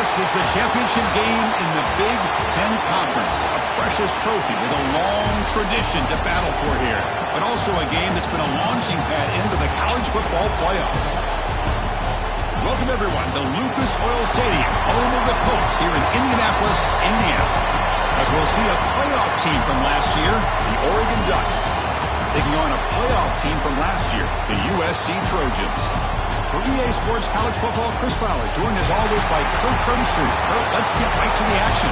This is the championship game in the Big Ten Conference. A precious trophy with a long tradition to battle for here. But also a game that's been a launching pad into the college football playoff. Welcome, everyone, to Lucas Oil Stadium, home of the Colts here in Indianapolis, Indiana. As we'll see a playoff team from last year, the Oregon Ducks, taking on a playoff team from last year, the USC Trojans. For EA Sports College Football, Chris Fowler, joined as always by Kirk Herbstreit. Kirk, let's get right to the action.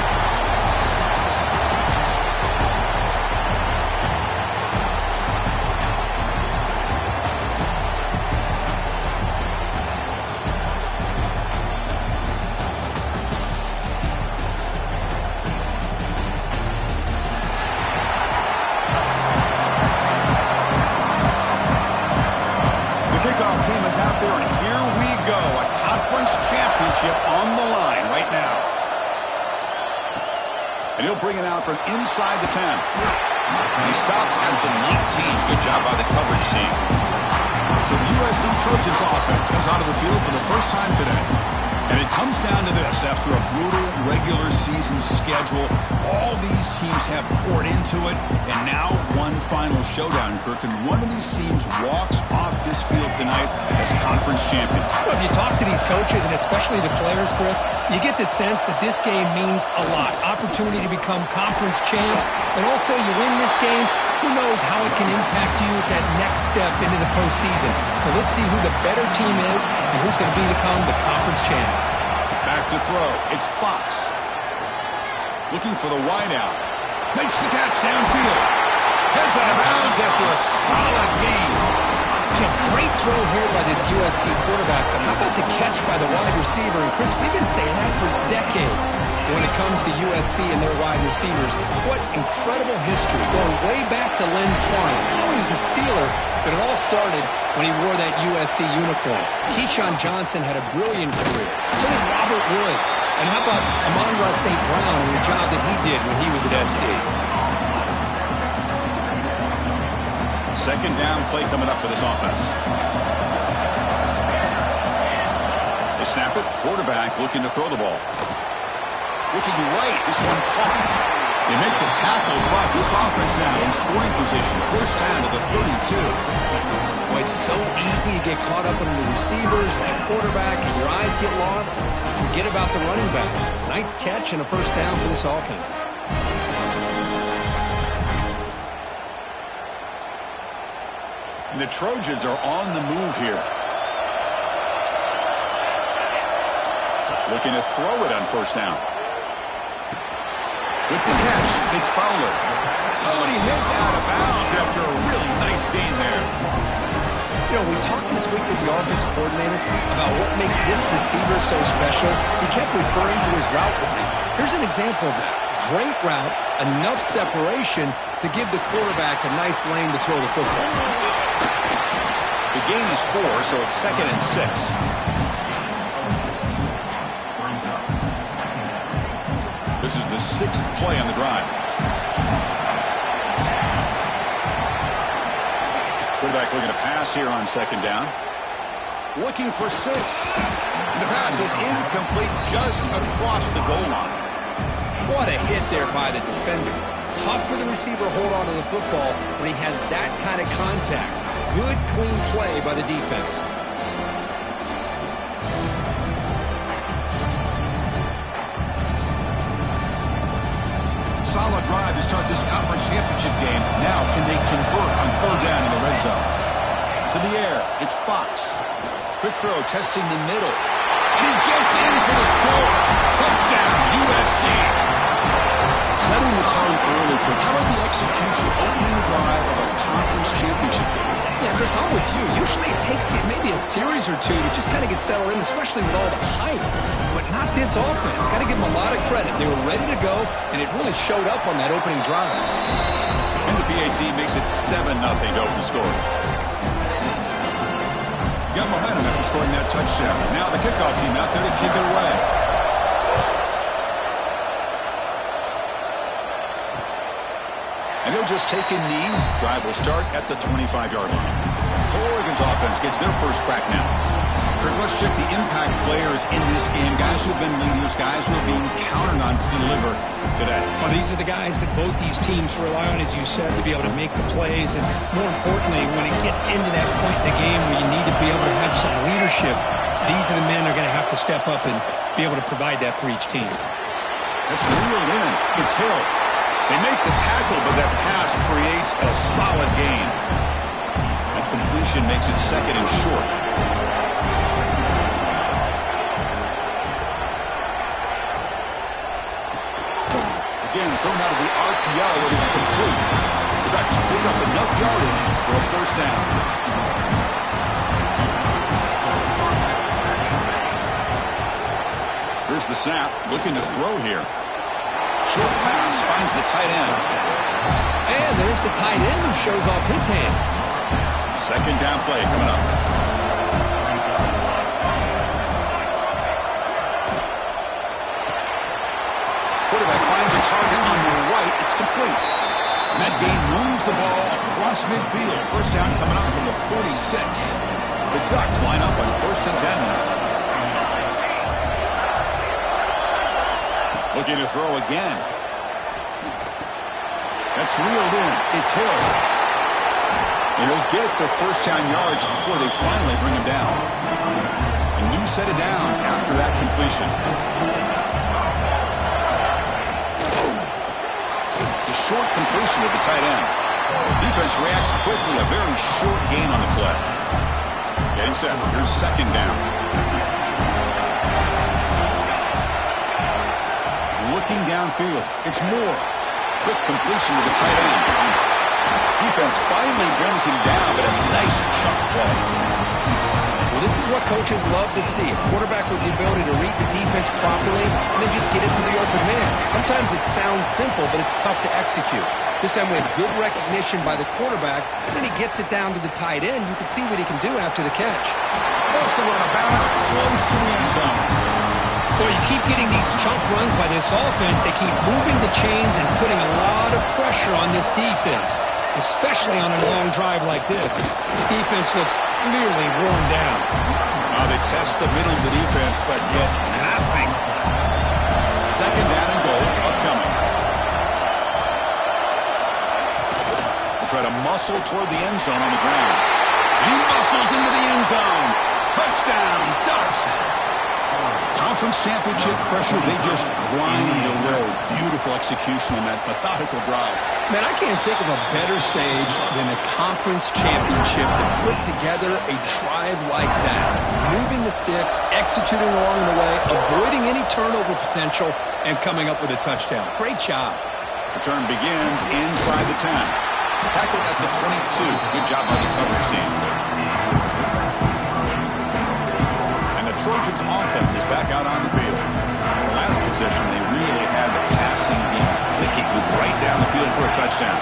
Team is out there, and here we go. A conference championship on the line right now. And he'll bring it out from inside the 10. And he stopped at the 19. Good job by the coverage team. So the USC Trojans offense comes out of the field for the first time today. And it comes down to this. After a brutal regular season schedule, all these teams have poured into it. And now one final showdown, Kirk. And one of these teams walks off this field tonight as conference champions. Well, if you talk to these coaches, and especially the players, Chris, you get the sense that this game means a lot. Opportunity to become conference champs. And also, you win this game, who knows how it can impact you at that next step into the postseason. So let's see who the better team is and who's going to become the conference champ. Back to throw. It's Fox. Looking for the wideout. Makes the catch downfield. Heads out of bounds after a solid game. Great throw here by this USC quarterback, but how about the catch by the wide receiver? And Chris, we've been saying that for decades when it comes to USC and their wide receivers. What incredible history, going way back to Len Swan. I know he was a Steeler, but it all started when he wore that USC uniform. Keyshawn Johnson had a brilliant career. So did Robert Woods. And how about Amon-Ra St. Brown and the job that he did when he was at SC? Second down play coming up for this offense. They snap it. Quarterback looking to throw the ball. Looking right. This one caught. They make the tackle, but this offense now in scoring position. First down to the 32. Boy, it's so easy to get caught up in the receivers and the quarterback, and your eyes get lost. You forget about the running back. Nice catch and a first down for this offense. And the Trojans are on the move here. Looking to throw it on first down. With the catch, it's Fowler. Oh, and he heads out of bounds after a really nice gain there. You know, we talked this week with the offense coordinator about what makes this receiver so special. He kept referring to his route running. Here's an example of that. Great route, enough separation to give the quarterback a nice lane to throw the football. The gain is 4, so it's 2nd and 6. This is the 6th play on the drive. Quarterback looking to pass here on second down. Looking for 6. The pass is incomplete just across the goal line. What a hit there by the defender. Tough for the receiver to hold on to the football when he has that kind of contact. Good, clean play by the defense. Solid drive to start this conference championship game. Now, can they convert on third down in the red zone? To the air, it's Fox. Quick throw, testing the middle. And he gets in for the score. Touchdown, USC. Setting the tone early. How about the execution, opening drive of a conference championship game? Yeah, Chris, I'm with you. Usually it takes you maybe a series or two to just kind of get settled in, especially with all the hype. But not this offense. Got to give them a lot of credit. They were ready to go, and it really showed up on that opening drive. And the PAT makes it 7-0 to open score. Got momentum after scoring that touchdown. Now the kickoff team out there to kick it away. And he'll just take a knee. Drive will start at the 25-yard line. So Oregon's offense gets their first crack now. Kurt, let's check the impact players in this game. Guys who have been leaders, guys who are being counted on to deliver today. Well, these are the guys that both these teams rely on, as you said, to be able to make the plays. And more importantly, when it gets into that point in the game where you need to be able to have some leadership, these are the men that are going to have to step up and be able to provide that for each team. That's reeled in. It's Hill. They make the tackle, but that pass creates a solid gain. That completion makes it second and short. Again, thrown out of the RPO, and it's complete. The Ducks pick up enough yardage for a first down. Here's the snap, looking to throw here. Short pass finds the tight end. And there's the tight end who shows off his hands. Second down play coming up. Quarterback finds a target on the right. It's complete. And that gain moves the ball across midfield. First down coming up from the 46. The Ducks line up on 1st and 10 now. Looking to throw again. That's reeled in. It's Hill. And he'll get the first down yards before they finally bring him down. A new set of downs after that completion. A short completion with the tight end. Defense reacts quickly. A very short gain on the play. Getting set. Here's second down. Looking downfield. It's Moore. Quick completion to the tight end. Defense finally brings him down, but a nice chunk play. Well, this is what coaches love to see. A quarterback with the ability to read the defense properly and then just get it to the open man. Sometimes it sounds simple, but it's tough to execute. This time we have good recognition by the quarterback, and then he gets it down to the tight end. You can see what he can do after the catch. Also on a bounce close to the end zone. Well, you keep getting these chunk runs by this offense. They keep moving the chains and putting a lot of pressure on this defense, especially on a long drive like this. This defense looks nearly worn down. They test the middle of the defense, but get nothing. Second down and goal upcoming. We'll try to muscle toward the end zone on the ground. He muscles into the end zone. Touchdown, Ducks. Conference championship pressure, they just grind away. Beautiful execution on that methodical drive. Man, I can't think of a better stage than a conference championship to put together a drive like that. Moving the sticks, executing along the way, avoiding any turnover potential, and coming up with a touchdown. Great job. Return begins inside the 10. Tackled at the 22. Good job by the coverage team. Trojans offense is back out on the field. The last possession, they really had the passing beat. The kick was right down the field for a touchdown.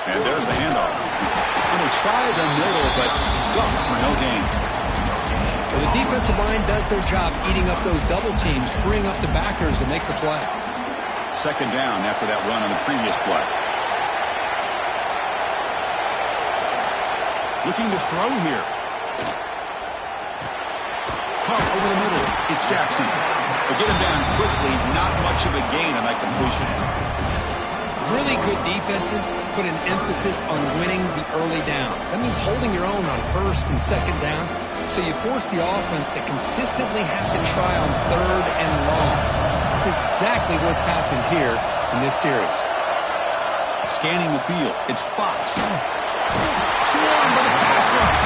And there's the handoff. And they try the middle, but stuck for no gain. Well, the defensive line does their job eating up those double teams, freeing up the backers to make the play. Second down after that run on the previous play. Looking to throw here. Caught over the middle. It's Jackson. They get him down quickly. Not much of a gain on that completion. Really good defenses put an emphasis on winning the early downs. That means holding your own on first and second down. So you force the offense to consistently have to try on third and long. That's exactly what's happened here in this series. Scanning the field. It's Fox. Swarmed by the pass rush.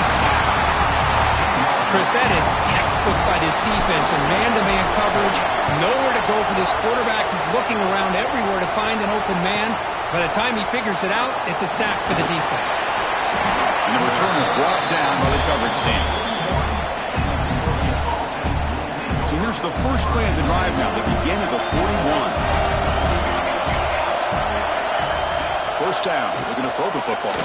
Chris, that is textbook by this defense. And man-to-man coverage. Nowhere to go for this quarterback. He's looking around everywhere to find an open man. By the time he figures it out, it's a sack for the defense. And the return is brought down by the coverage team. So here's the first play of the drive now. They begin at the 41. First down. They're going to throw the football.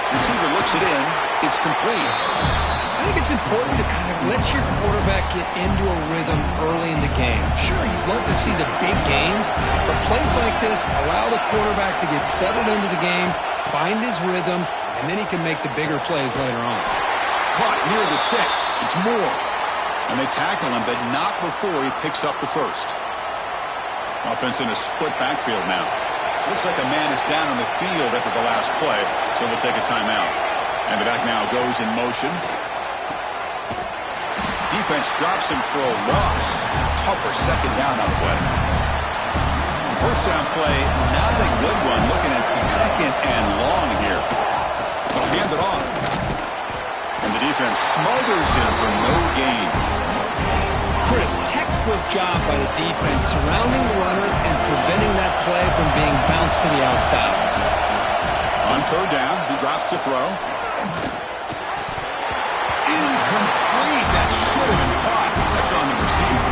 Receiver looks it in. It's complete. I think it's important to kind of let your quarterback get into a rhythm early in the game. Sure, you'd love to see the big gains, but plays like this allow the quarterback to get settled into the game, find his rhythm, and and then he can make the bigger plays later on. Caught near the sticks. It's Moore. And they tackle him, but not before he picks up the first. Offense in a split backfield now. Looks like a man is down on the field after the last play, so we'll take a timeout. And the back now goes in motion. Defense drops him for a loss. Tougher second down on the way. First down play, not a good one. Looking at second and long here. They'll hand it off. And the defense smothers him for no gain. Chris, textbook job by the defense surrounding the runner and preventing that play from being bounced to the outside. On third down, he drops to throw. Incomplete. That should have been caught. That's on the receiver.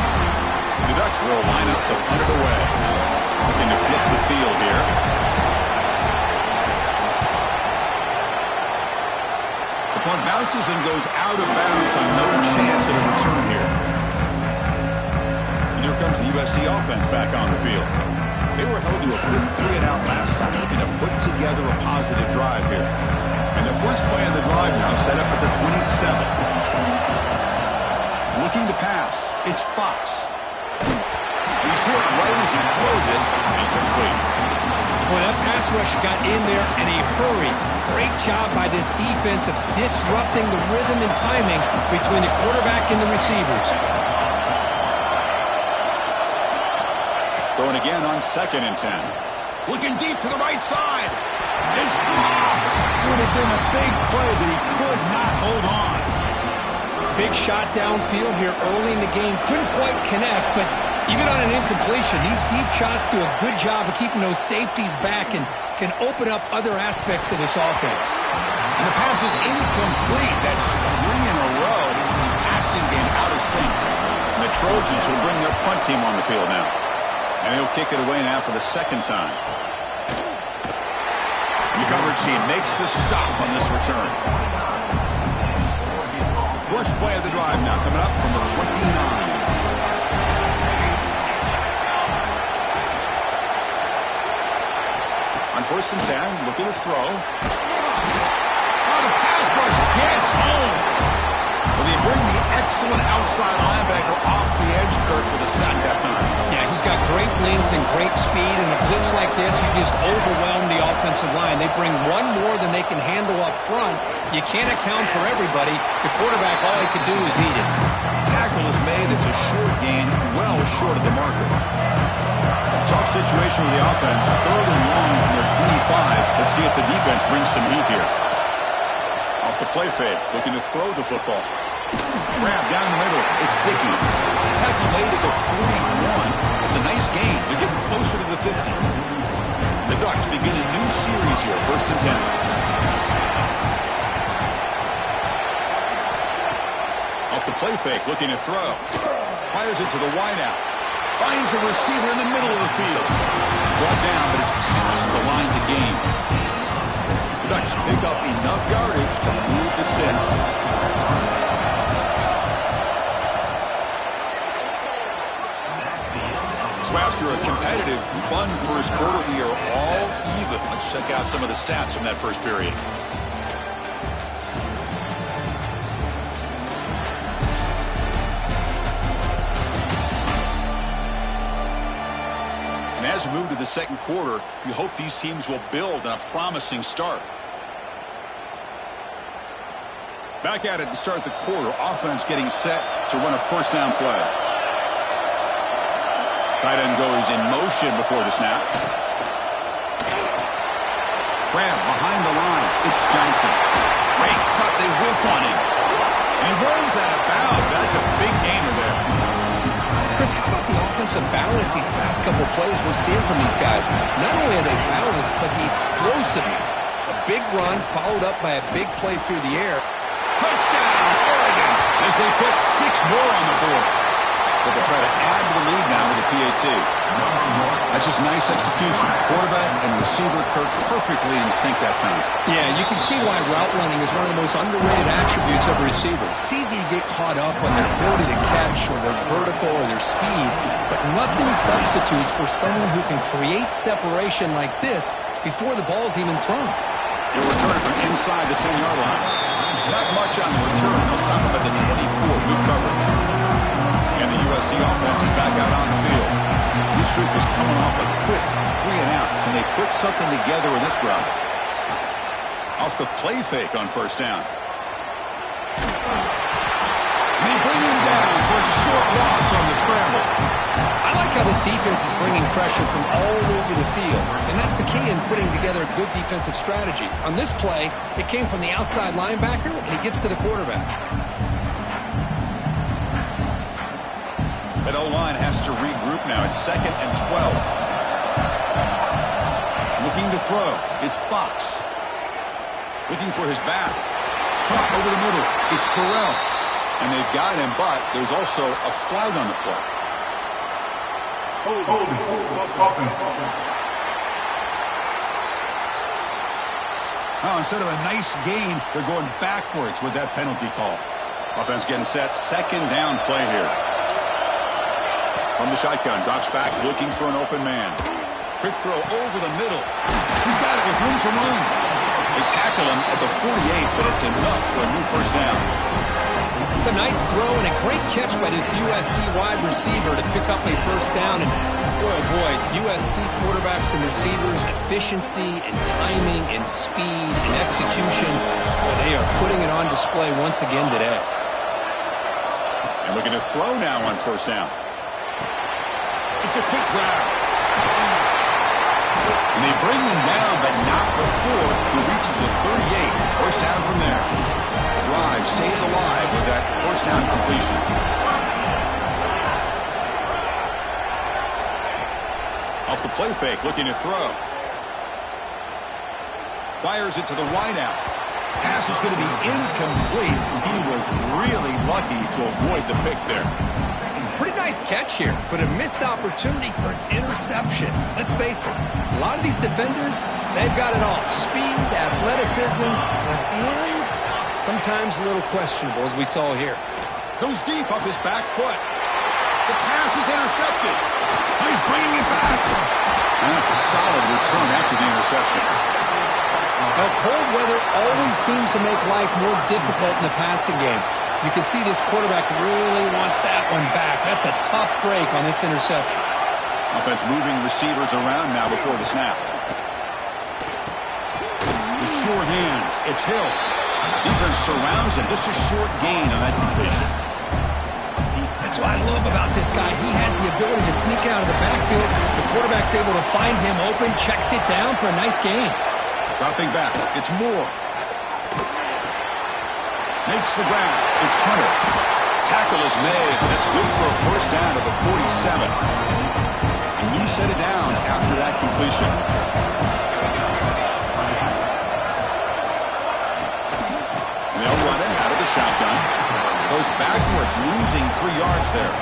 The Ducks will line up to punt it away. Looking to flip the field here. The punt bounces and goes out of bounds on no chance of a return here. And here comes the USC offense back on the field. They were held to a quick 3-and-out last time, looking to put together a positive drive here. And the first play of the drive now set up at the 27. Looking to pass. It's Fox. He's hit right as he throws it. Incomplete. Well, that pass rush got in there in a hurry. Great job by this defense of disrupting the rhythm and timing between the quarterback and the receivers. Throwing again on 2nd and 10. Looking deep to the right side. It's dropped. Would have been a big play, but he could not hold on. Big shot downfield here early in the game. Couldn't quite connect, but even on an incompletion, these deep shots do a good job of keeping those safeties back and can open up other aspects of this offense. And the pass is incomplete. That spring in a row. His passing game out of sync. And the Trojans will bring their punt team on the field now. And he'll kick it away now for the second time. And the coverage team makes the stop on this return. First play of the drive now coming up from the 29. On 1st and 10, looking to throw. Oh, the pass rush gets home. Well, they bring the excellent outside linebacker off the edge, Kirk, with a sack that time. Yeah, he's got great length and great speed, and a blitz like this, you just overwhelm the offensive line. They bring one more than they can handle up front. You can't account for everybody. The quarterback, all he could do is eat it. Tackle is made. It's a short gain, well short of the marker. Tough situation with the offense. 3rd and long from their 25. Let's see if the defense brings some heat here. Off the play fake, looking to throw the football. Grab down the middle. It's Dickey. Tackle made at the 41. It's a nice gain. They're getting closer to the 50. The Ducks begin a new series here. 1st and 10. Off the play fake, looking to throw. Fires it to the wideout. Finds a receiver in the middle of the field. Brought down, but it's past the line to gain. The Ducks pick up enough yardage to move the sticks. So after a competitive, fun first quarter, we are all even. Let's check out some of the stats from that first period. As we move to the second quarter, we hope these teams will build on a promising start. Back at it to start the quarter. Offense getting set to run a first down play. Tight end goes in motion before the snap. Grab behind the line. It's Johnson. Great cut. They whiff on him. And he runs out of bounds. That's a big gainer there. Chris, how about the offensive balance these last couple plays we're seeing from these guys? Not only are they balanced, but the explosiveness. A big run followed up by a big play through the air. Touchdown, Oregon, as they put 6 more on the board. But they'll try to add to the lead now with a PAT. That's just nice execution. Quarterback and receiver Kirk perfectly in sync that time. Yeah, you can see why route running is one of the most underrated attributes of a receiver. It's easy to get caught up on their ability to catch or their vertical or their speed, but nothing substitutes for someone who can create separation like this before the ball's even thrown. He'll return it from inside the 10-yard line. Not much on the return. They'll stop him at the 24. Good coverage. And the USC offense is back out on the field. This group is coming off a quick 3-and-out. Can they put something together in this round? Off the play fake on first down. They bring him down for a short loss on the scramble. I like how this defense is bringing pressure from all over the field, and that's the key in putting together a good defensive strategy. On this play, it came from the outside linebacker, and he gets to the quarterback. That O-line has to regroup now. It's 2nd and 12. Looking to throw. It's Fox. Looking for his back. Caught over the middle. It's Burrell. And they've got him, but there's also a flag on the play. Now, instead of a nice gain, they're going backwards with that penalty call. Offense getting set. 2nd down play here. From the shotgun, drops back, looking for an open man. Quick throw over the middle. He's got it with room to run. They tackle him at the 48, but it's enough for a new first down. It's a nice throw and a great catch by this USC wide receiver to pick up a first down. And boy, USC quarterbacks and receivers, efficiency and timing and speed and execution, well, they are putting it on display once again today. And looking to throw now on first down. It's a quick grab. And they bring him down, but not before he reaches the 38. First down from there. Drive stays alive with that first down completion. Off the play fake, looking to throw. Fires it to the wideout. Pass is going to be incomplete. He was really lucky to avoid the pick there. Pretty nice catch here, but a missed opportunity for an interception. Let's face it, a lot of these defenders, they've got it all. Speed, athleticism, but hands, sometimes a little questionable, as we saw here. Goes deep off his back foot. The pass is intercepted. He's bringing it back. And that's a solid return after the interception. Now, cold weather always seems to make life more difficult in the passing game. You can see this quarterback really wants that one back. That's a tough break on this interception. Offense moving receivers around now before the snap. The sure hands. It's Hill. Defense surrounds him. Just a short gain on that completion. That's what I love about this guy. He has the ability to sneak out of the backfield. The quarterback's able to find him open, checks it down for a nice gain. Dropping back. It's Moore. Makes the grab. It's Hunter. Tackle is made. That's good for a first down to the 47. And you set it down after that completion. And they'll run it out of the shotgun. Goes backwards, losing 3 yards there.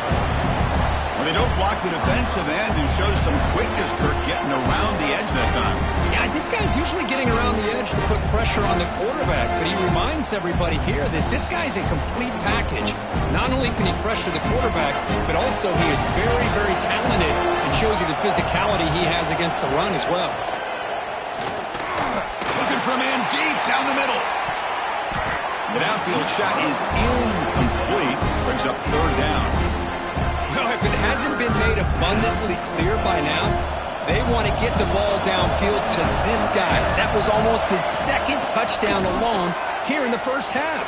Well, they don't block the defensive end, who shows some quickness, Kirk, getting around the edge that time. Yeah, this guy's usually getting around the edge to put pressure on the quarterback, but he reminds everybody here that this guy's a complete package. Not only can he pressure the quarterback, but also he is very, very talented and shows you the physicality he has against the run as well. Looking for a man deep down the middle. The downfield shot is incomplete. Brings up 3rd down. Well, if it hasn't been made abundantly clear by now, they want to get the ball downfield to this guy. That was almost his 2nd touchdown alone here in the first half.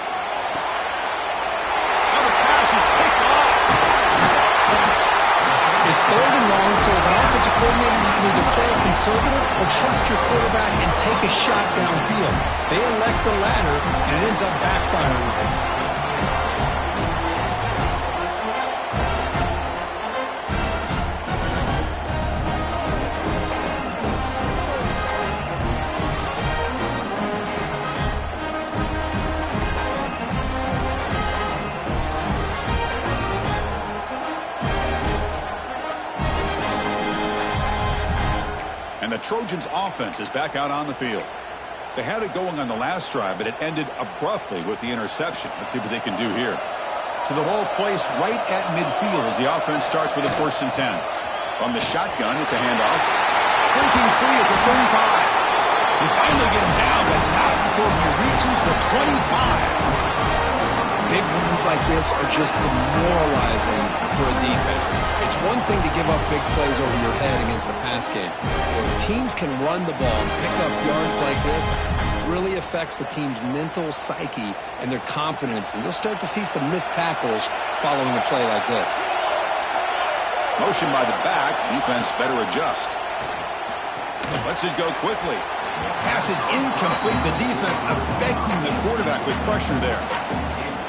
Now the pass is picked off. It's 3rd and long, so as an offensive coordinator, you can either play it conservative or trust your quarterback and take a shot downfield. They elect the latter, and it ends up backfiring. And the Trojans' offense is back out on the field. They had it going on the last drive, but it ended abruptly with the interception. Let's see what they can do here. So the ball placed right at midfield as the offense starts with a 1st and 10. From the shotgun, it's a handoff. Breaking free at the 35. They finally get him down, but not before he reaches the 25. Big runs like this are just demoralizing for a defense. It's one thing to give up big plays over your head against the pass game. When teams can run the ball and pick up yards like this, it really affects the team's mental psyche and their confidence. And you'll start to see some missed tackles following a play like this. Motion by the back. Defense better adjust. Lets it go quickly. Pass is incomplete. The defense affecting the quarterback with pressure there.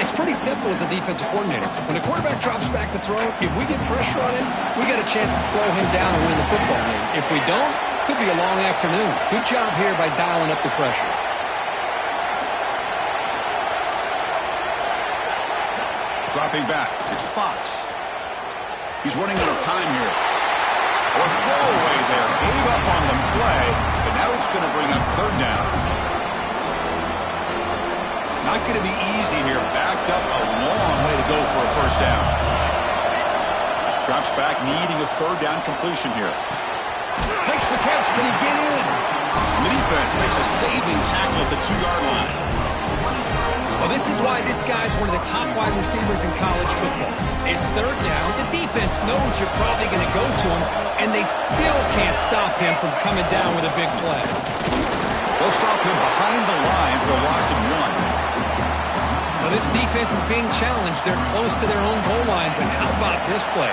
It's pretty simple as a defensive coordinator. When the quarterback drops back to throw, if we get pressure on him, we got a chance to slow him down and win the football game. If we don't, could be a long afternoon. Good job here by dialing up the pressure. Dropping back. It's Fox. He's running out of time here. A throwaway there. Gave up on the play, but now it's going to bring up third down. Not going to be easy here. Backed up a long way to go for a first down. Drops back, needing a third down completion here. Makes the catch. Can he get in? The defense makes a saving tackle at the 2-yard line. Well, this is why this guy's one of the top wide receivers in college football. It's third down. The defense knows you're probably going to go to him, and they still can't stop him from coming down with a big play. They'll stop him behind the line for a loss of 1. Well, this defense is being challenged. They're close to their own goal line, but how about this play?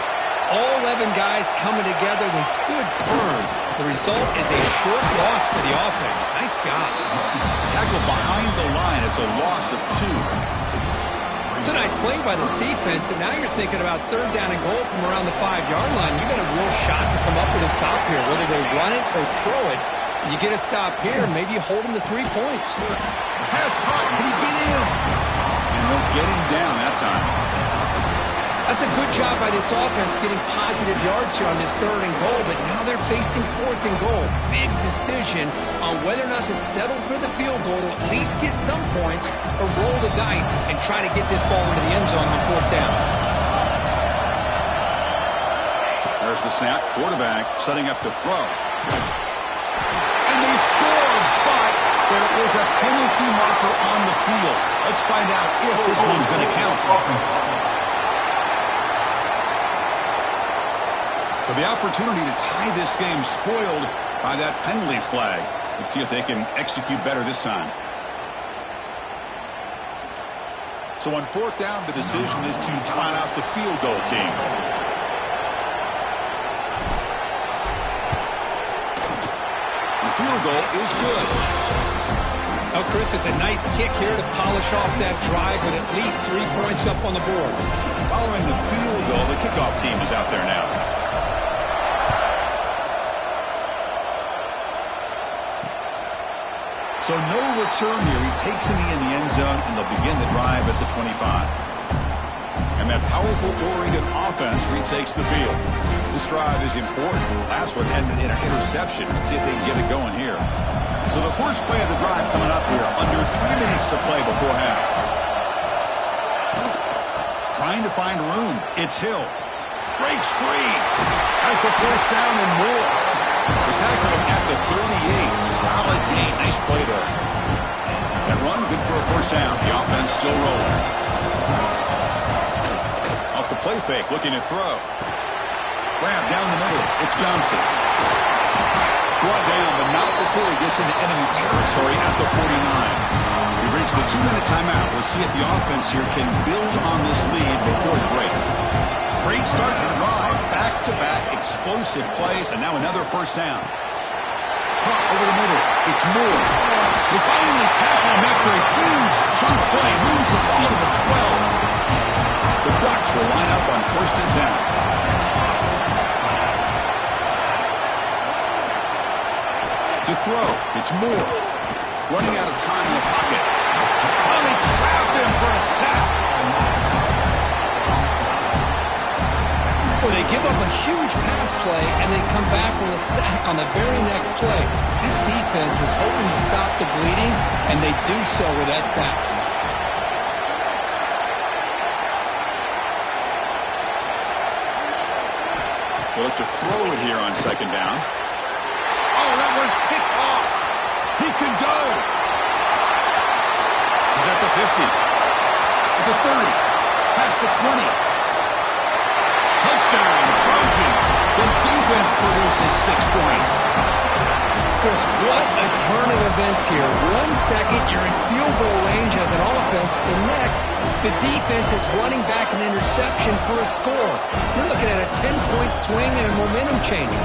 All 11 guys coming together. They stood firm. The result is a short loss for the offense. Nice job. Tackle behind the line. It's a loss of 2. It's a nice play by this defense, and now you're thinking about third down and goal from around the 5-yard line. You got a real shot to come up with a stop here, whether they run it or throw it. You get a stop here, maybe you hold them to 3 points. Pass hot. Can he get in? And they'll get him down that time. That's a good job by this offense getting positive yards here on this third and goal, but now they're facing fourth and goal. Big decision on whether or not to settle for the field goal to at least get some points or roll the dice and try to get this ball into the end zone on fourth down. There's the snap. Quarterback setting up to throw. And they scored, but there is a penalty marker on the field. Let's find out if this one's going to count. So the opportunity to tie this game spoiled by that penalty flag. Let's see if they can execute better this time. So on fourth down, the decision is to trot out the field goal team. The field goal is good. Oh, Chris, it's a nice kick here to polish off that drive with at least 3 points up on the board. Following the field goal, the kickoff team is out there now. So no return here. He takes it in the end zone, and they'll begin the drive at the 25. And that powerful Oregon offense retakes the field. This drive is important. Last one ended in an interception. Let's see if they can get it going here. So the first play of the drive coming up here. Under 3 minutes to play before half. Trying to find room. It's Hill. Breaks free. Has the first down and more. The tackle at the 38. Solid gain. Nice play there. That run good for a first down. The offense still rolling. Off the play fake. Looking to throw. Grab down the middle. It's Johnson. Brought down, but not before he gets into enemy territory at the 49. We've reached the 2-minute timeout. We'll see if the offense here can build on this lead before the break. Great start to the drive. Back-to-back explosive plays, and now another first down. Caught over the middle. It's Moore. They finally tackle him after a huge chunk play. Moves the ball to the 12. The Ducks will line up on 1st and 10. To throw, it's Moore. Running out of time in the pocket. Finally trapped him for a sack. Well, they give up a huge pass play, and they come back with a sack on the very next play. This defense was hoping to stop the bleeding, and they do so with that sack. They look to throw it here on 2nd down. Oh, that one's picked off. He At the 30. Past the 20. Touchdown, Trojans. The defense produces 6 points. Chris, what a turn of events here. 1 second, you're in field goal range as an offense. The next, the defense is running back an interception for a score. You're looking at a 10-point swing and a momentum changer.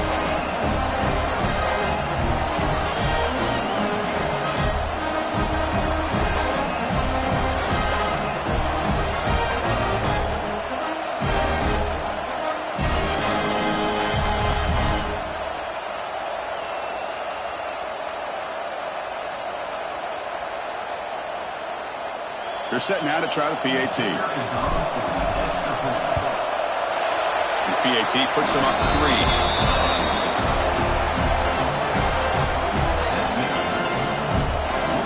They're set now to try the PAT. The PAT puts them up 3.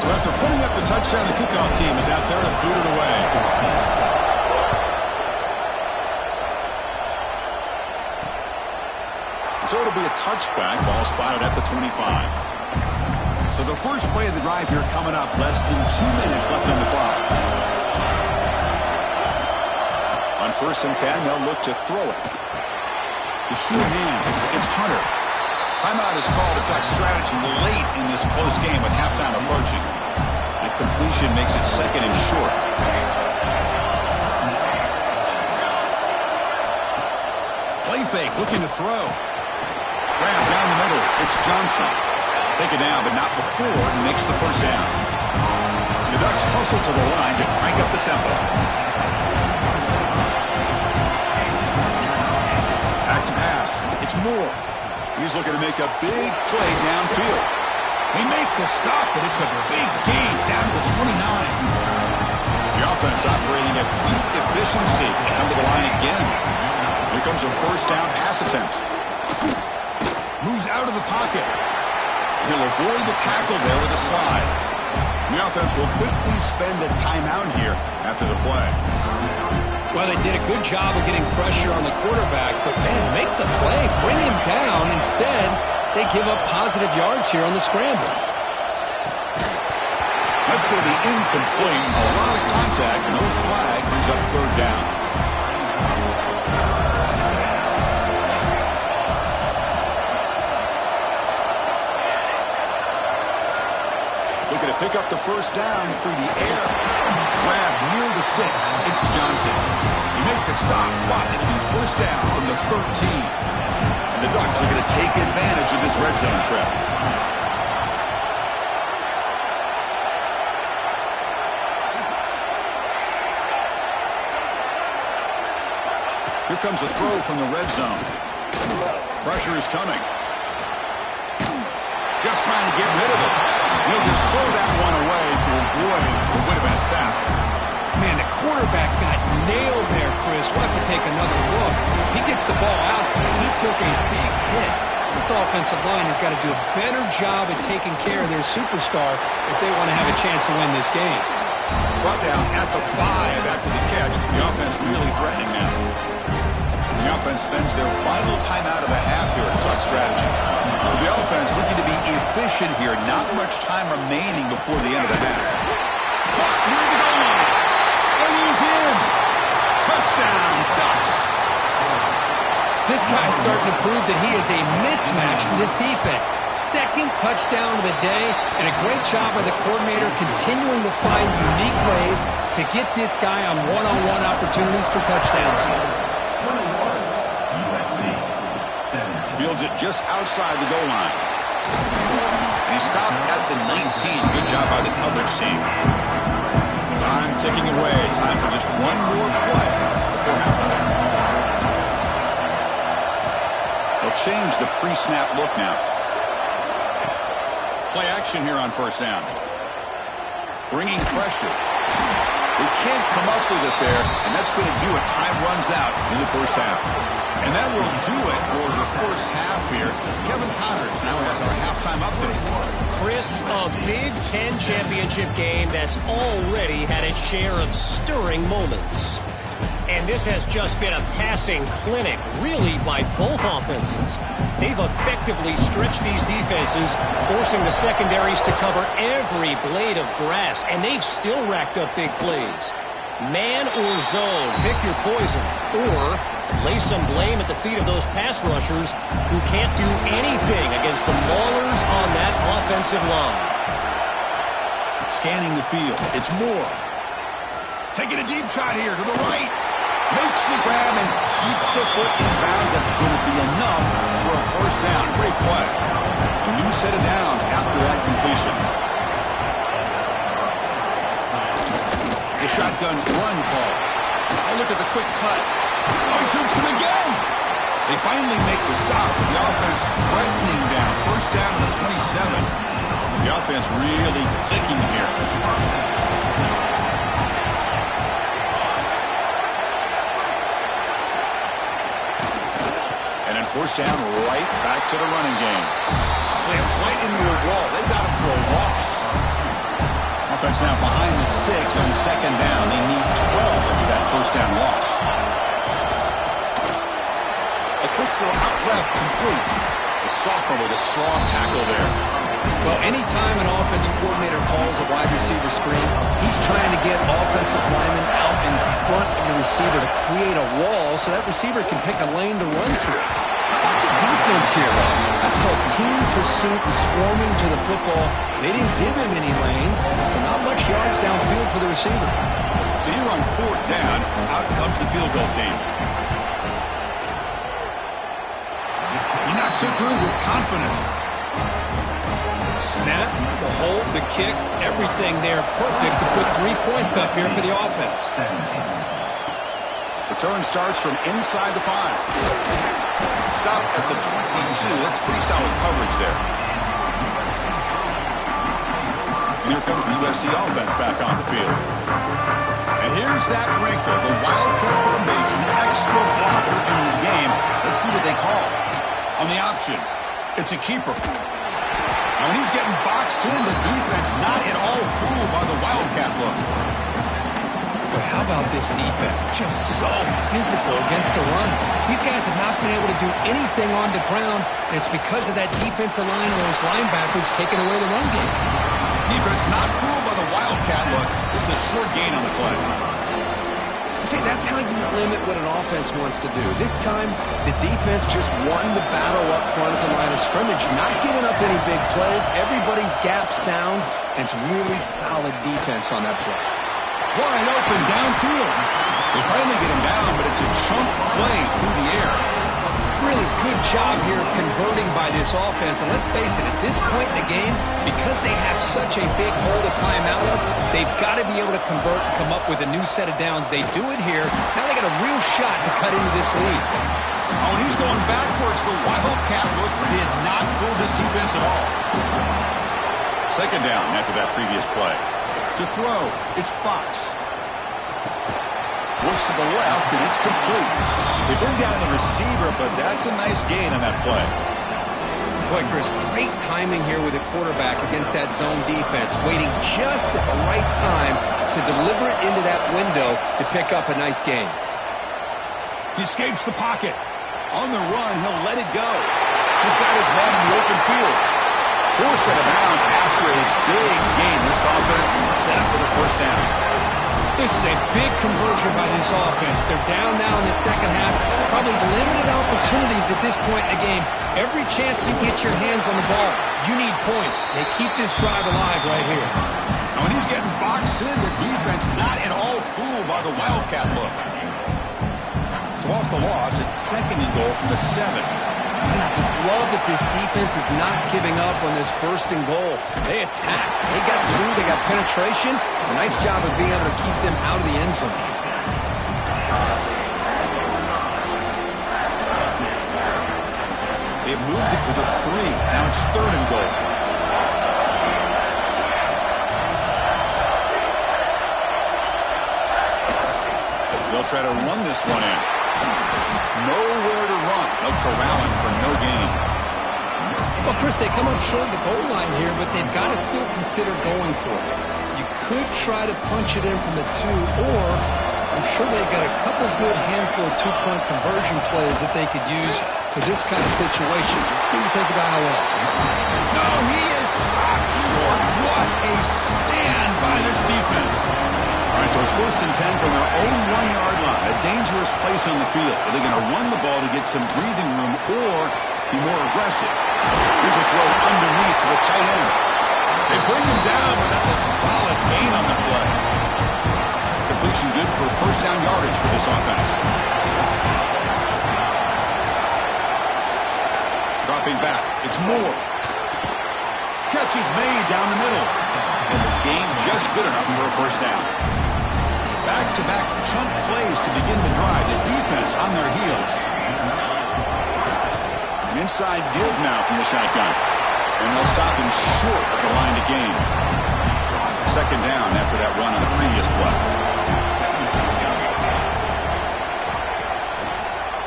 So after putting up the touchdown, the kickoff team is out there to boot it away. So it'll be a touchback, ball spotted at the 25. So the first play of the drive here coming up, less than 2 minutes left on the clock. On 1st and 10, they'll look to throw it. The sure hands against Hunter. Timeout is called to talk strategy late in this close game with halftime approaching. That completion makes it 2nd and short. Play fake, looking to throw. Grab down the middle. It's Johnson. Take it down, but not before he makes the first down. The Ducks hustle to the line to crank up the tempo. Back to pass. It's Moore. He's looking to make a big play downfield. They make the stop, but it's a big gain down to the 29. The offense operating at peak efficiency. They come to the line again. Here comes a first down pass attempt. Moves out of the pocket. He'll avoid the tackle there with a slide. The offense will quickly spend a timeout here after the play. Well, they did a good job of getting pressure on the quarterback, but, man, make the play, bring him down. Instead, they give up positive yards here on the scramble. That's going to be incomplete. A lot of contact, no flag, brings up 3rd down. Looking to pick up the first down through the air. Grab near the sticks. It's Johnson. He make the stop, but it'll be first down from the 13. And the Ducks are going to take advantage of this red zone trip. Here comes a throw from the red zone. Pressure is coming. Just trying to get rid of it. He'll just throw that one away to avoid what would have been a sack. Man, the quarterback got nailed there, Chris. We'll have to take another look. He gets the ball out, but he took a big hit. This offensive line has got to do a better job at taking care of their superstar if they want to have a chance to win this game. Brought down at the 5 after the catch. The offense really threatening now. The offense spends their final timeout of the half here at Tuck strategy. So the offense looking to be efficient here. Not much time remaining before the end of the half. Caught near the goal line. And he's in. Touchdown, Ducks. This guy's starting to prove that he is a mismatch for this defense. 2nd touchdown of the day, and a great job by the coordinator continuing to find unique ways to get this guy on one-on-one opportunities for touchdowns. Fields it just outside the goal line. And he stopped at the 19. Good job by the coverage team. Time ticking away. Time for just one more play before halftime. They'll change the pre-snap look now. Play action here on first down. Bringing pressure. They can't come up with it there, and that's going to do it. Time runs out in the first half. And that will do it for the first half here. Kevin Connors now has our halftime update. Chris, a Big Ten championship game that's already had its share of stirring moments. And this has just been a passing clinic, really, by both offenses. They've effectively stretched these defenses, forcing the secondaries to cover every blade of grass, and they've still racked up big plays. Man or zone, pick your poison. Or lay some blame at the feet of those pass rushers who can't do anything against the maulers on that offensive line. Scanning the field. It's Moore. Taking a deep shot here to the right. Makes the grab and keeps the foot in bounds. That's going to be enough for a first down. Great play. A new set of downs after that completion. The shotgun run call. Oh, look at the quick cut. Oh, he jukes him again. They finally make the stop with the offense threatening down. First down to the 27. The offense really clicking here. And then first down right back to the running game. Slams right into a wall. They've got him for a loss. Offense now behind the 6 on second down. They need 12 after that first down loss. A quick throw out left, complete. The sophomore with a strong tackle there. Well, anytime an offensive coordinator calls a wide receiver screen, he's trying to get offensive linemen out in front of the receiver to create a wall so that receiver can pick a lane to run through. How about the defense here, though? That's called team pursuit and swarming to the football. They didn't give him any lanes, so not much yards downfield for the receiver. So here on fourth down, out comes the field goal team. He knocks it through with confidence. Snap, the hold, the kick, everything there perfect to put 3 points up here for the offense. Return starts from inside the 5. Stop at the 22. That's pretty solid coverage there. And here comes the USC offense back on the field. And here's that wrinkle, the Wildcat formation, extra blocker in the game. Let's see what they call. On the option, it's a keeper. Now, when he's getting boxed in, the defense not at all fooled by the Wildcat look. But how about this defense? Just so physical against the run. These guys have not been able to do anything on the ground, and it's because of that defensive line and those linebackers taking away the run game. Defense not fooled by the Wildcat look. Just a short gain on the play. See, that's how you limit what an offense wants to do. This time, the defense just won the battle up front at the line of scrimmage, not giving up any big plays. Everybody's gap sound, and it's really solid defense on that play. Wide open downfield. They finally get him down, but it's a chunk play through the air. Really good job here of converting by this offense. And let's face it, at this point in the game, because they have such a big hole to climb out of, they've got to be able to convert and come up with a new set of downs. They do it here. Now they got a real shot to cut into this lead. Oh, and he's going backwards. The Wildcat look did not fool this defense at all. Second down after that previous play. To throw, it's Fox. Looks to the left, and it's complete. They bring down the receiver, but that's a nice gain on that play. Boy, Chris, great timing here with the quarterback against that zone defense, waiting just at the right time to deliver it into that window to pick up a nice gain. He escapes the pocket. On the run, he'll let it go. He's got his man in the open field. Forced out of bounds after a big gain. This offense set up for the first down. This is a big conversion by this offense. They're down now in the second half. Probably limited opportunities at this point in the game. Every chance you get your hands on the ball, you need points. They keep this drive alive right here. Now, when he's getting boxed in, the defense not at all fooled by the Wildcat look. So off the loss, it's second and goal from the 7. And I just love that this defense is not giving up on this first and goal. They attacked. They got through. They got penetration. A nice job of being able to keep them out of the end zone. They've moved it to the 3. Now it's third and goal. They'll try to run this one in. Nowhere to run. No corralling for no gain. Well, Chris, they come up short of the goal line here, but they've got to still consider going for it. You could try to punch it in from the 2, or I'm sure they've got a couple good handful of two-point conversion plays that they could use for this kind of situation. Let's see what they can dial up. No, he is stopped short. What a stand by this defense. All right, so it's 1st and 10 from their choice on the field. Are they going to run the ball to get some breathing room or be more aggressive? Here's a throw underneath to the tight end. They bring him down, but that's a solid gain on the play. Completion good for first down yardage for this offense. Dropping back. It's Moore. Catch is made down the middle. And the gain just good enough for a first down. Back-to-back chunk plays to begin the drive. The defense on their heels. An inside give now from the shotgun. And they'll stop him short of the line to gain. Second down after that run on the previous play.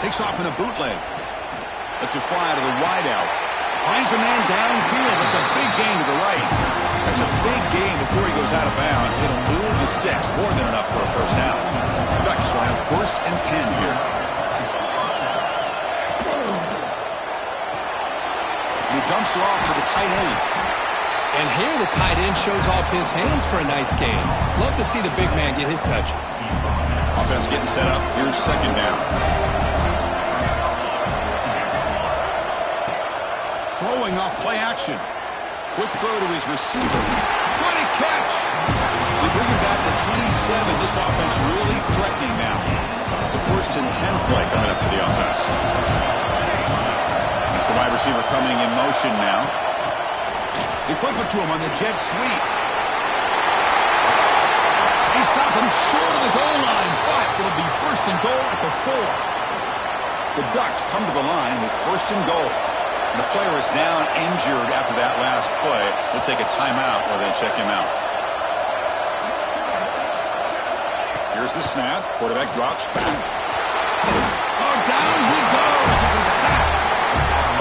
Takes off in a bootleg. Lets it fly to the wideout. Finds a man downfield. That's a big gain to the right. That's a big gain before he goes out of bounds. It'll move the sticks. More than enough for a first down. Ducks will have 1st and 10 here. He dumps it off to the tight end. And here the tight end shows off his hands for a nice gain. Love to see the big man get his touches. Offense getting set up. Here's second down. Throwing off play action. Quick throw to his receiver. What a catch! We bring him back to the 27. This offense really threatening now. It's a 1st and 10 play coming up for the offense. It's the wide receiver coming in motion now. They flip it to him on the jet sweep. They stop him short of the goal line, but it'll be 1st and goal at the 4. The Ducks come to the line with 1st and goal. The player is down injured after that last play. We'll take a timeout while they check him out. Here's the snap. Quarterback drops back. Oh, down he goes. It's a sack.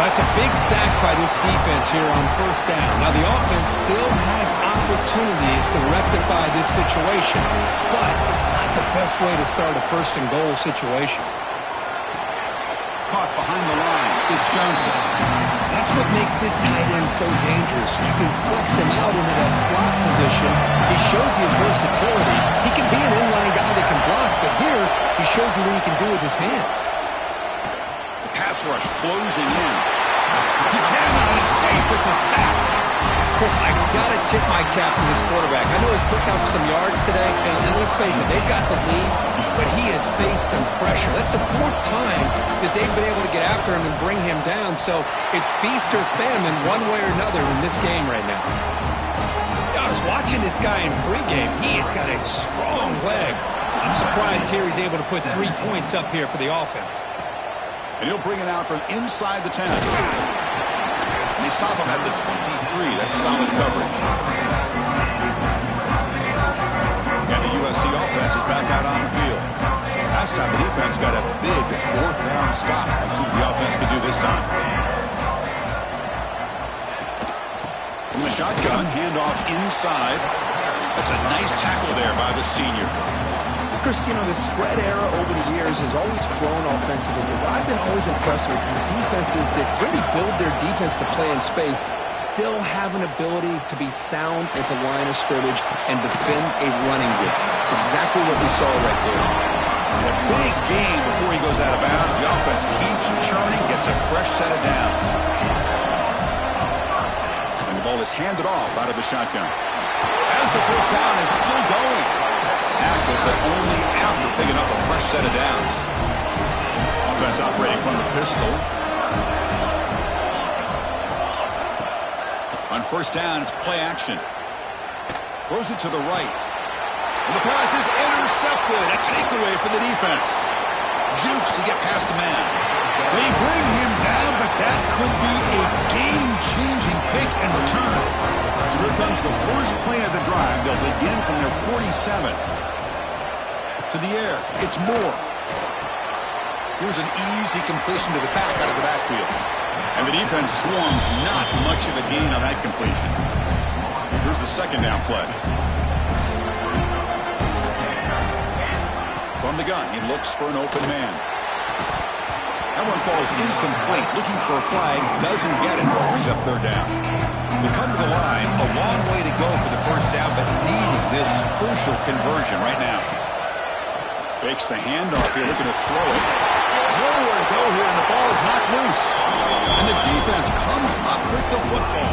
That's a big sack by this defense here on first down. Now, the offense still has opportunities to rectify this situation, but it's not the best way to start a 1st and goal situation. Caught behind the line. It's Johnson. That's what makes this tight end so dangerous. You can flex him out into that slot position. He shows his versatility. He can be an inline guy that can block, but here he shows you what he can do with his hands. The pass rush closing in. He cannot escape. It's a sack. Chris, I got to tip my cap to this quarterback. I know he's putting up some yards today, and let's face it, they've got the lead, but he has faced some pressure. That's the 4th time that they've been able to get after him and bring him down, so it's feast or famine one way or another in this game right now. I was watching this guy in pregame. He has got a strong leg. I'm surprised here he's able to put 3 points up here for the offense. And he'll bring it out from inside the 10. And they stop him at the 23. That's solid coverage. And the USC offense is back out on the field. Last time the defense got a big 4th down stop. We'll see what the offense can do this time. From the shotgun, handoff inside. That's a nice tackle there by the senior. Chris, you know, the spread era over the years has always grown offensively, but I've been always impressed with defenses that really build their defense to play in space, still have an ability to be sound at the line of scrimmage and defend a running game. It's exactly what we saw right there. A big gain before he goes out of bounds. The offense keeps churning, gets a fresh set of downs. And the ball is handed off out of the shotgun. As the first down is still going. Tackle, but only after picking up a fresh set of downs. Offense operating from the pistol. On first down, it's play action. Throws it to the right. And the pass is intercepted. A takeaway for the defense. Jukes to get past a man. They bring him down, but that could be a game-changing pick and return. So here comes the first play of the drive. They'll begin from their 47. To the air. It's Moore. Here's an easy completion to the back out of the backfield. And the defense swarms. Not much of a gain on that completion. Here's the second down play. From the gun, he looks for an open man. That one falls incomplete. Looking for a flag. Doesn't get it. Brings up third down. We come to the line. A long way to go for the first down, but needing this crucial conversion right now. Fakes the handoff here, looking to throw it. Nowhere to go here, and the ball is knocked loose. And the defense comes up with the football.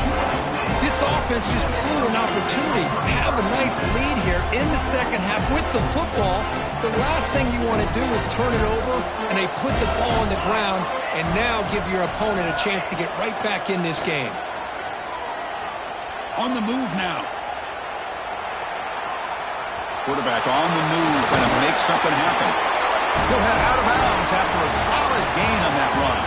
This offense just blew an opportunity. Have a nice lead here in the second half with the football. The last thing you want to do is turn it over, and they put the ball on the ground and now give your opponent a chance to get right back in this game. On the move now. Quarterback on the move, trying to make something happen. He'll head out of bounds after a solid gain on that run.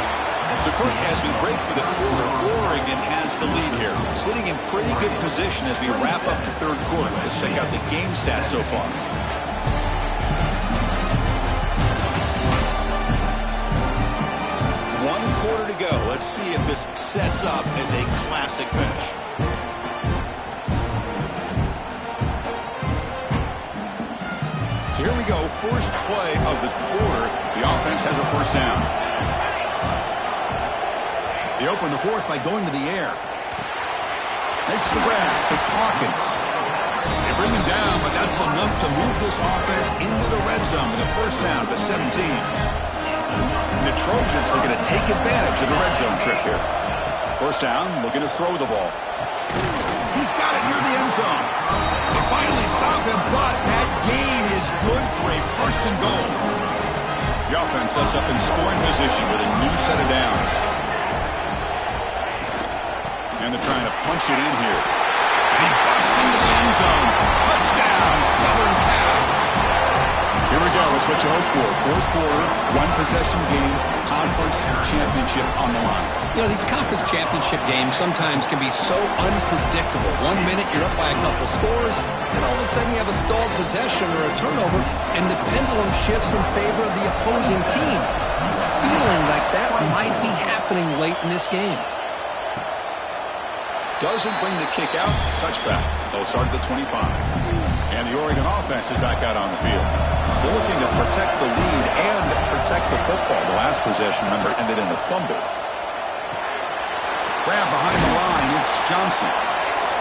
So, Kirk, as we break for the quarter, Oregon has the lead here. Sitting in pretty good position as we wrap up the third quarter. Let's check out the game stats so far. One quarter to go. Let's see if this sets up as a classic finish. So here we go. First play of the quarter. The offense has a first down. They open the fourth by going to the air. Makes the grab. It's Hawkins. They bring him down, but that's enough to move this offense into the red zone with a first down to 17. And the Trojans looking to take advantage of the red zone trip here. First down, looking to throw the ball. He's got it near the end zone. They finally stop him, but that gain is good for a first and goal. The offense sets up in scoring position with a new set of downs. And they're trying to punch it in here. And he busts into the end zone. Touchdown, Southern Cal. Here we go. It's what you hope for. Fourth quarter, one-possession game, conference championship on the line. You know, these conference championship games sometimes can be so unpredictable. 1 minute you're up by a couple scores, and all of a sudden you have a stalled possession or a turnover, and the pendulum shifts in favor of the opposing team. It's feeling like that might be happening late in this game. Doesn't bring the kick out. Touchback. They'll start at the 25. And the Oregon offense is back out on the field. They're looking to protect the lead and protect the football. The last possession, remember, ended in a fumble. Grab behind the line. It's Johnson.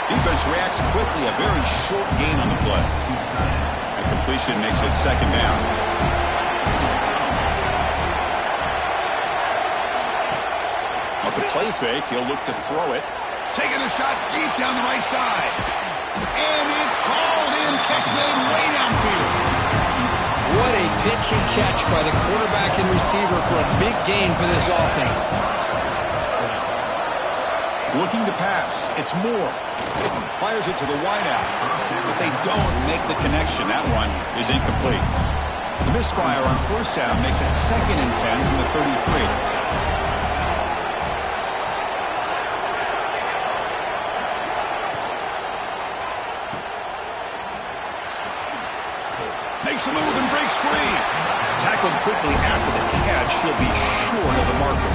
Defense reacts quickly. A very short gain on the play. And completion makes it second down. Off the play fake, he'll look to throw it. Taking a shot deep down the right side. And it's hauled in. Catch made way downfield. What a pitch and catch by the quarterback and receiver for a big gain for this offense. Looking to pass. It's Moore. Fires it to the wideout. But they don't make the connection. That one is incomplete. The misfire on first down makes it 2nd and 10 from the 33. Makes a move and breaks free. Tackled quickly after the catch. He'll be short of the marker.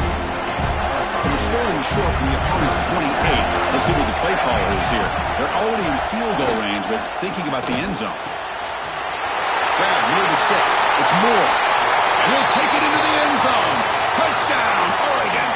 And it's third and short from the opponent's 28. Let's see what the play caller is here. They're already in field goal range, but thinking about the end zone. Grab near the sticks. It's Moore. And he'll take it into the end zone. Touchdown, Oregon.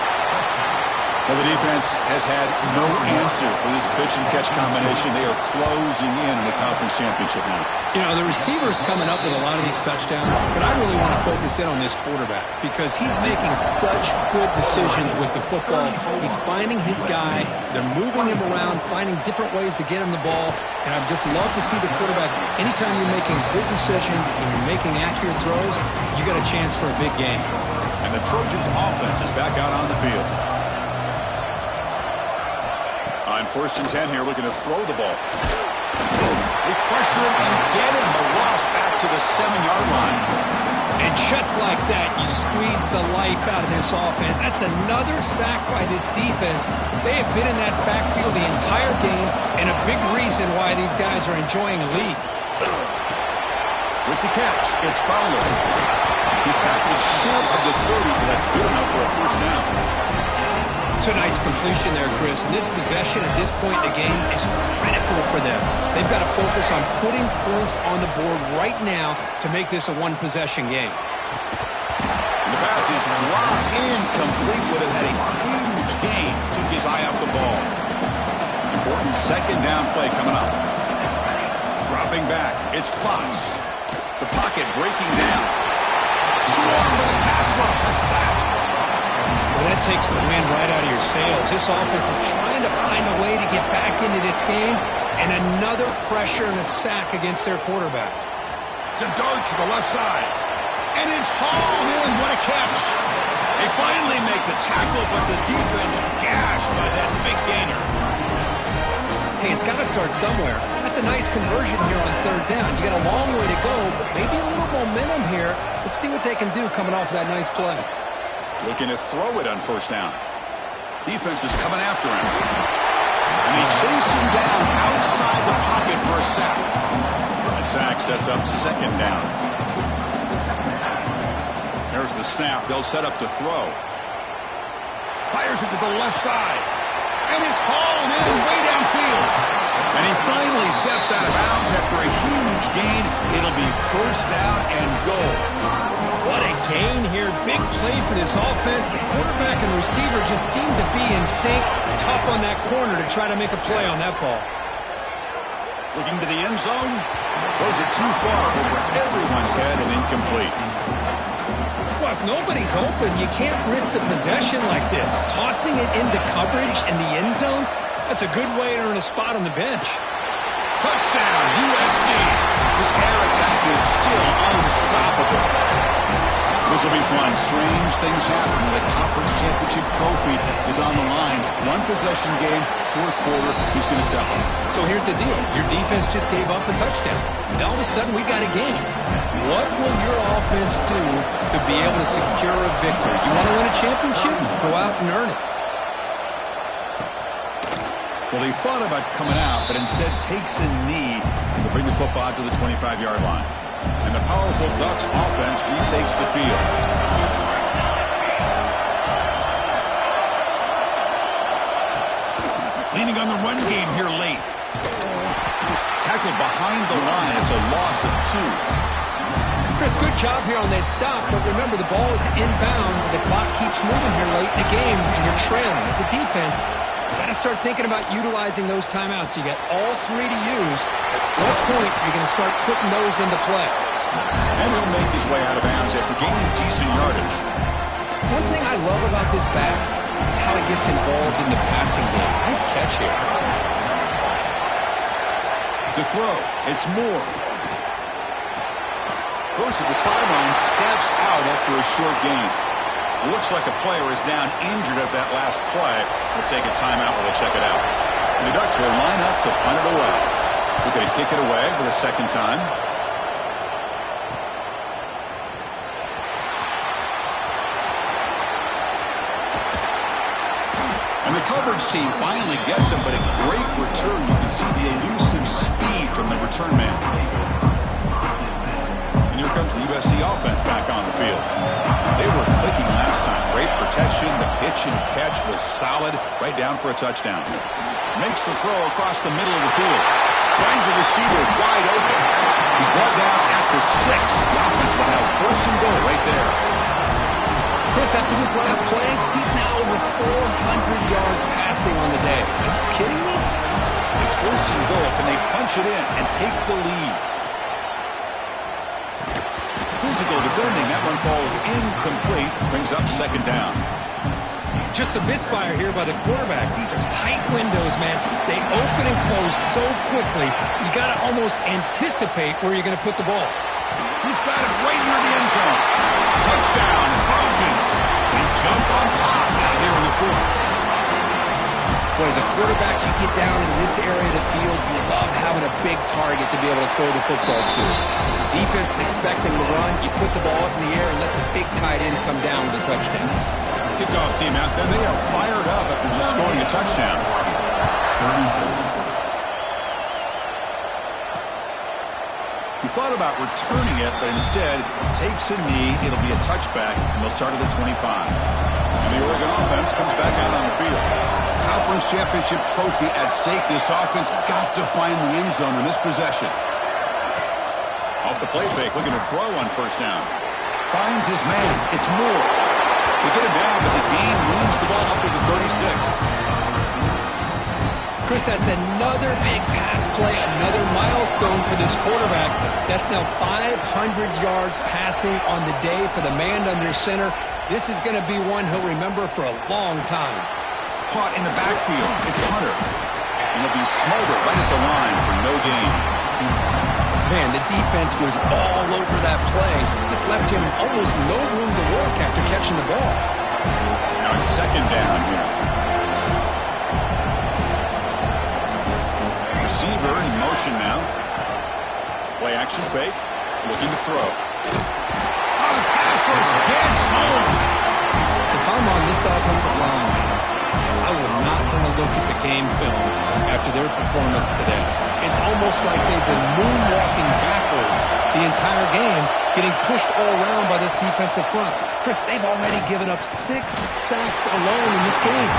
Well, the defense has had no answer for this pitch and catch combination. They are closing in the conference championship now. You know, the receiver's coming up with a lot of these touchdowns, but I really want to focus in on this quarterback because he's making such good decisions with the football. He's finding his guy. They're moving him around, finding different ways to get him the ball, and I just love to see the quarterback. Anytime you're making good decisions and you're making accurate throws, you got a chance for a big game. And the Trojans' offense is back out on the field. On 1st and 10 here, looking to throw the ball. They pressure him and get him. The loss back to the 7-yard line. And just like that, you squeeze the life out of this offense. That's another sack by this defense. They have been in that backfield the entire game, and a big reason why these guys are enjoying a lead. With the catch, it's Fowler. He's tackled short of the 30, but that's good enough for a first down. It's a nice completion there, Chris. And this possession at this point in the game is critical for them. They've got to focus on putting points on the board right now to make this a one-possession game. And the pass is dropped incomplete. Would have had a huge gain. Took his eye off the ball. Important second down play coming up. Dropping back. It's Fox. The pocket breaking down. Swarmed with a pass rush. A sack. Well, that takes the wind right out of your sails. This offense is trying to find a way to get back into this game, and another pressure and a sack against their quarterback. To dart to the left side. And it's hauled in. What a catch. They finally make the tackle, but the defense gashed by that big gainer. Hey, it's got to start somewhere. That's a nice conversion here on third down. You got a long way to go, but maybe a little momentum here. Let's see what they can do coming off that nice play. Looking to throw it on first down. Defense is coming after him. And they chase him down outside the pocket for a sack. That sack sets up second down. There's the snap. They'll set up to throw. Fires it to the left side. And it's hauled in way downfield. And he finally steps out of bounds after a huge gain. It'll be first down and goal. What a gain here. Big play for this offense. The quarterback and receiver just seem to be in sync. Tough on that corner to try to make a play on that ball. Looking to the end zone. Throws it too far over everyone's head and incomplete. Well, if nobody's open, you can't risk the possession like this. Tossing it into coverage in the end zone, that's a good way to earn a spot on the bench. Touchdown, USC. This air attack is still unstoppable. This will be fun. Strange things happen. The conference championship trophy is on the line. One possession game, fourth quarter. Who's going to step up? So here's the deal. Your defense just gave up a touchdown. Now all of a sudden we got a game. What will your offense do to be able to secure a victory? You want to win a championship? Go out and earn it. Well, he thought about coming out, but instead takes a knee to bring the football to the 25-yard line. And the powerful Ducks offense retakes the field. Leaning on the run game here late. Tackled behind the line. It's a loss of 2. Chris, good job here on that stop, but remember the ball is inbounds and the clock keeps moving here late in the game and you're trailing. As a defense, you got to start thinking about utilizing those timeouts. You got all 3 to use. At what point are you going to start putting those into play? And he'll make his way out of bounds after gaining decent yardage. One thing I love about this back is how he gets involved in the passing game. Nice catch here. To throw, it's Moore. Goes to the sideline, steps out after a short gain. Looks like a player is down injured at that last play. We'll take a timeout while they check it out. And the Ducks will line up to punt it away. We're going to kick it away for the second time. And the coverage team finally gets him, but a great return. You can see the elusive speed from the return man. And here comes the USC offense back on the field. They were clicking last time. Great protection. The pitch and catch was solid. Right down for a touchdown. Makes the throw across the middle of the field. Finds the receiver wide open. He's brought down at the 6. The offense will have first and goal right there. Chris, after this last play, he's now over 400 yards passing on the day. Are you kidding me? It's first and goal. Can they punch it in and take the lead? Physical defending. That one falls incomplete. Brings up second down. Just a misfire here by the quarterback. These are tight windows, man. They open and close so quickly. You got to almost anticipate where you're going to put the ball. He's got it right near the end zone. Touchdown, Trojans. They jump on top out here in the fourth. Well, as a quarterback, you get down in this area of the field, you love having a big target to be able to throw the football to. Defense is expecting to run. You put the ball up in the air and let the big tight end come down with a touchdown. Kickoff team out there. They are fired up after just scoring a touchdown. He thought about returning it, but instead takes a knee. It'll be a touchback, and they'll start at the 25. And the Oregon offense comes back out on the field. Conference championship trophy at stake. This offense got to find the end zone in this possession. Off the play fake, looking to throw on first down. Finds his man. It's Moore. They get him down, but the gain moves the ball up to the 36. Chris, that's another big pass play, another milestone for this quarterback. That's now 500 yards passing on the day for the man under center. This is going to be one he'll remember for a long time. Caught in the backfield. It's Hunter. And he'll be smothered right at the line for no gain. Man, the defense was all over that play. Just left him almost no room to work after catching the ball. Now it's second down here. Receiver in motion now. Play action fake. Looking to throw. Oh, the pass rush gets home. If I'm on this offensive line, I would not want to look at the game film after their performance today. It's almost like they've been moonwalking backwards the entire game, getting pushed all around by this defensive front. Chris, they've already given up 6 sacks alone in this game.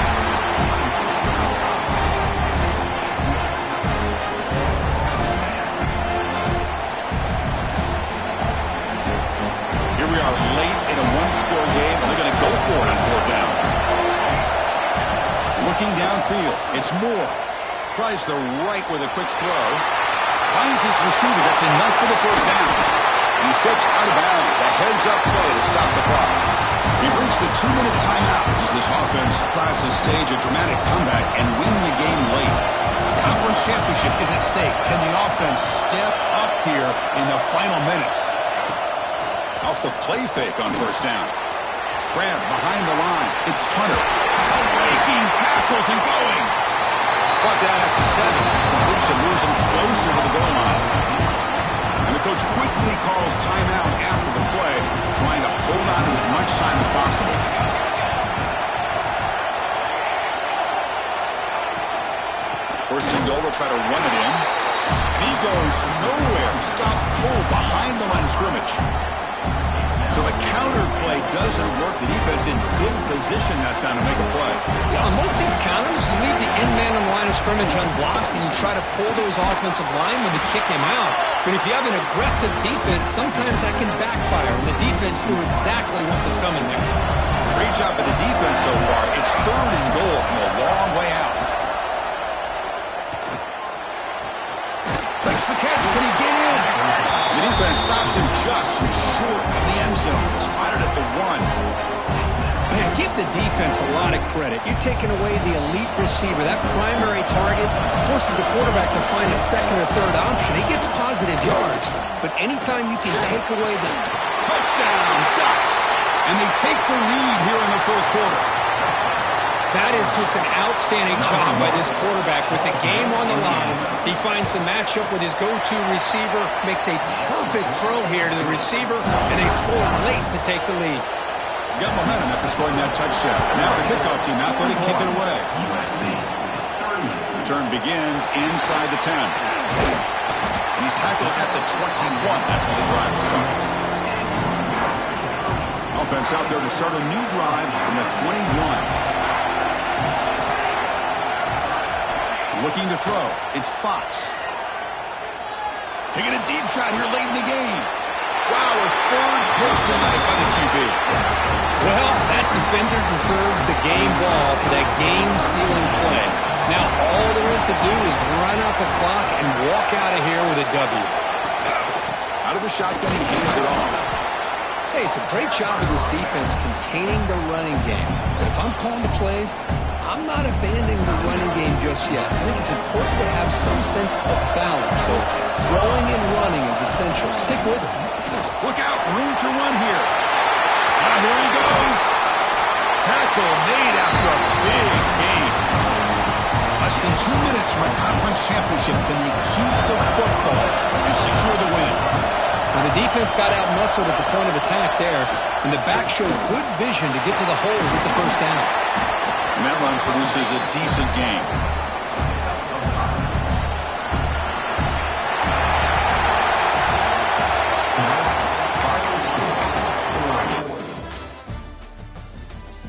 Here we are late in a one-score game, and they're going to go for it on fourth down. Looking downfield, it's Moore. Tries the right with a quick throw. Finds his receiver. That's enough for the first down. He steps out of bounds. A heads-up play to stop the clock. We've reached the 2-minute timeout as this offense tries to stage a dramatic comeback and win the game late. A conference championship is at stake. Can the offense step up here in the final minutes? Off the play fake on first down. Grab behind the line. It's Hunter. Breaking tackles and going. Brought down at the 7. Completion moves him closer to the goal line. And the coach quickly calls timeout after the play, trying to hold on to as much time as possible. First and goal, they'll try to run it in. And he goes nowhere. Stopped cold behind the line of scrimmage. So the counter play doesn't work. The defense in good position that time to make a play. Yeah, on most of these counters, you leave the in man on the line of scrimmage unblocked, and you try to pull those offensive linemen to kick him out. But if you have an aggressive defense, sometimes that can backfire, and the defense knew exactly what was coming there. Great job by the defense so far. It's third and goal from a long way out. Makes the catch. Can he get in? The defense stops him just short of the end zone. Spotted at the 1. Man, give the defense a lot of credit. You're taking away the elite receiver. That primary target forces the quarterback to find a second or third option. He gets positive yards. But anytime you can take away the touchdown, Ducks. And they take the lead here in the fourth quarter. That is just an outstanding job by this quarterback with the game on the line. He finds the matchup with his go-to receiver, makes a perfect throw here to the receiver, and they score late to take the lead. Got momentum after scoring that touchdown. Now the kickoff team out there to kick it away. Return begins inside the 10. He's tackled at the 21. That's where the drive will start. Offense out there to start a new drive from the 21. Looking to throw. It's Fox. Taking a deep shot here late in the game. Wow, a third hit tonight by the QB. Well, that defender deserves the game ball for that game-sealing play. Now all there is to do is run out the clock and walk out of here with a W. Out of the shotgun, he hands it off. Hey, it's a great job of this defense containing the running game. But if I'm calling the plays, I'm not abandoning the running game just yet. I think it's important to have some sense of balance. So throwing and running is essential. Stick with it. Look out, room to run here. Now here he goes. Tackle made after a big game. Less than 2 minutes from a conference championship. Can they keep the football and secure the win? Well, the defense got out-muscled at the point of attack there, and the back showed good vision to get to the hole with the first down. And that run produces a decent gain.